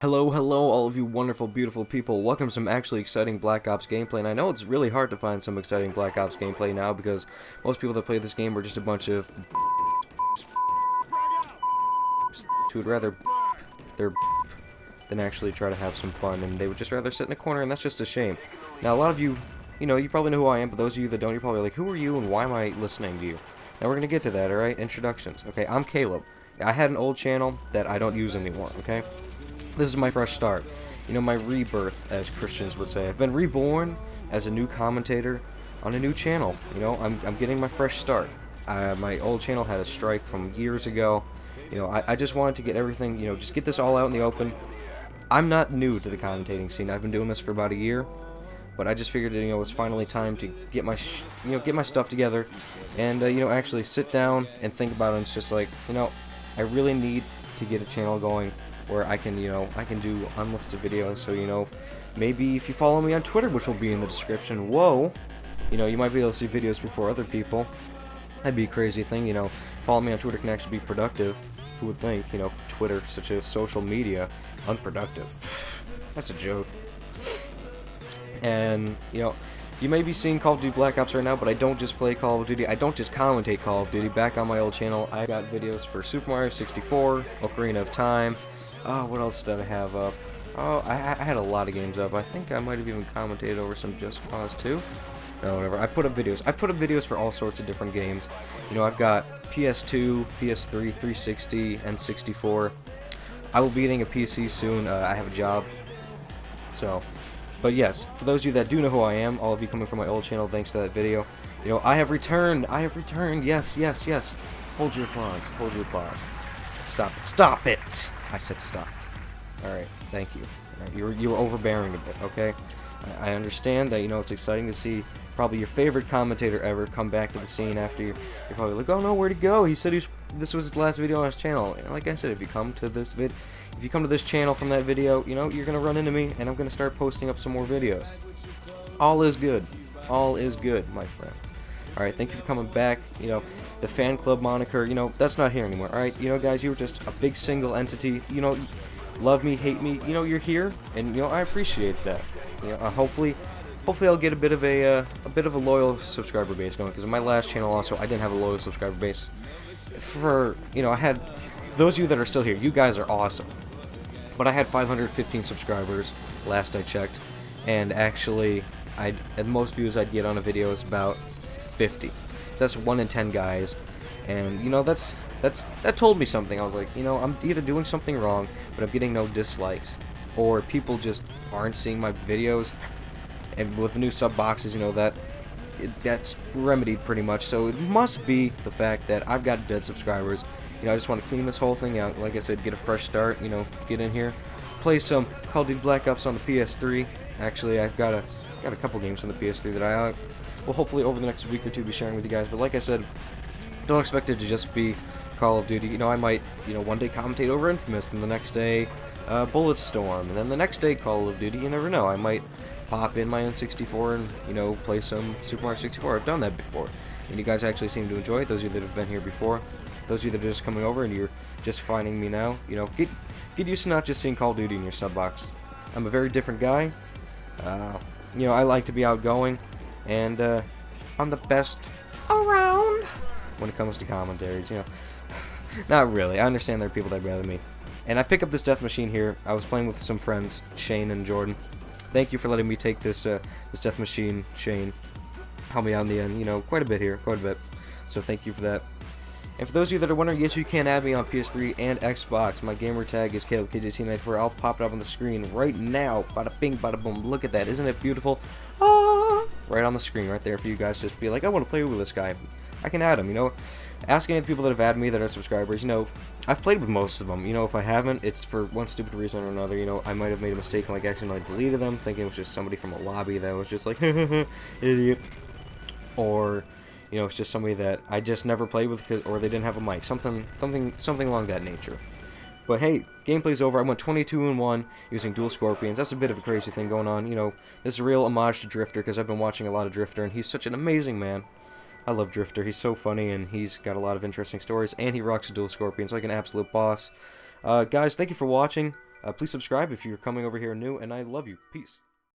Hello, all of you wonderful, beautiful people. Welcome to some actually exciting Black Ops gameplay. And I know it's really hard to find some exciting Black Ops gameplay now because most people that play this game are just a bunch of who would rather their than actually try to have some fun, and they would just rather sit in a corner, and that's just a shame. Now, a lot of you, you probably know who I am, but those of you that don't, you're probably like, who are you and why am I listening to you? Now, we're going to get to that, alright? Introductions. Okay, I'm Caleb. I had an old channel that I don't use anymore, okay? This is my fresh start. My rebirth, as Christians would say. I've been reborn as a new commentator on a new channel. I'm getting my fresh start. My old channel had a strike from years ago. I just wanted to get everything, just get this all out in the open. I'm not new to the commentating scene. I've been doing this for about a year, but I just figured, it was finally time to get my, get my stuff together, and actually sit down and think about it. And it's just like, I really need to get a channel going where I can, I can do unlisted videos. So, maybe if you follow me on Twitter, which will be in the description, whoa, you might be able to see videos before other people. That'd be a crazy thing, follow me on Twitter can actually be productive. Who would think, Twitter, such a social media, unproductive. That's a joke. And, you may be seeing Call of Duty Black Ops right now, but I don't just play Call of Duty. I don't just commentate Call of Duty. Back on my old channel, I got videos for Super Mario 64, Ocarina of Time. Oh, what else did I have up? Oh, I had a lot of games up. I think I might have even commentated over some Just Cause 2. No, whatever. I put up videos. I put up videos for all sorts of different games. I've got PS2, PS3, 360, and 64. I will be getting a PC soon. I have a job. So, but yes, for those of you that do know who I am, all of you coming from my old channel, thanks to that video, I have returned. I have returned. Yes, yes, yes. Hold your applause. Hold your applause. Stop it. Stop it! I said stop. Alright, thank you. Right, you were overbearing a bit, okay? I understand that, it's exciting to see probably your favorite commentator ever come back to the scene after you're probably like, oh no, where'd he go? He said this was his last video on his channel. And like I said, if you come to this channel from that video, you're gonna run into me, and I'm gonna start posting up some more videos. All is good. All is good, my friends. Alright, thank you for coming back. The fan club moniker, that's not here anymore. Alright, guys, you were just a big single entity. Love me, hate me, you're here, and I appreciate that. Hopefully I'll get a bit of a loyal subscriber base going, because in my last channel also I didn't have a loyal subscriber base. I had those of you that are still here, you guys are awesome. But I had 515 subscribers last I checked, and actually the most views I'd get on a video is about 50. So that's 1 in 10 guys, and that told me something. I was like, I'm either doing something wrong, but I'm getting no dislikes, or people just aren't seeing my videos. And with the new sub boxes, that's remedied pretty much. So it must be the fact that I've got dead subscribers. I just want to clean this whole thing out. Like I said, get a fresh start. Get in here, play some Call of Duty Black Ops on the PS3. Actually, I've got a couple games on the PS3 that I will hopefully over the next week or two be sharing with you guys. But like I said, don't expect it to just be Call of Duty. I might, one day commentate over Infamous, and the next day Bulletstorm, and then the next day Call of Duty. You never know. I might pop in my N64 and, play some Super Mario 64. I've done that before, and you guys actually seem to enjoy it. Those of you that have been here before, those of you that are just coming over and you're just finding me now, get used to not just seeing Call of Duty in your sub box. I'm a very different guy. I like to be outgoing, and I'm the best around when it comes to commentaries. Not really. I understand there are people that'd rather me. And I pick up this death machine here. I was playing with some friends, Shane and Jordan. Thank you for letting me take this this death machine, Shane. Help me out in the end, quite a bit here, quite a bit. So thank you for that. And for those of you that are wondering, yes, you can add me on PS3 and Xbox. My gamer tag is CalebKJC94. I'll pop it up on the screen right now. Bada bing, bada boom. Look at that. Isn't it beautiful? Ah! Right on the screen right there for you guys. Just be like, I want to play with this guy. I can add him, Ask any of the people that have added me that are subscribers, I've played with most of them. If I haven't, it's for one stupid reason or another. I might have made a mistake and accidentally deleted them, thinking it was just somebody from a lobby that was just like, idiot. Or, it's just somebody that I just never played with, or they didn't have a mic. Something along that nature. But hey, gameplay's over. I went 22-1 using dual Scorpions. That's a bit of a crazy thing going on. This is a real homage to Drifter, because I've been watching a lot of Drifter, and he's such an amazing man. I love Drifter. He's so funny, and he's got a lot of interesting stories, and he rocks a dual Scorpions like an absolute boss. Guys, thank you for watching. Please subscribe if you're coming over here new, and I love you. Peace.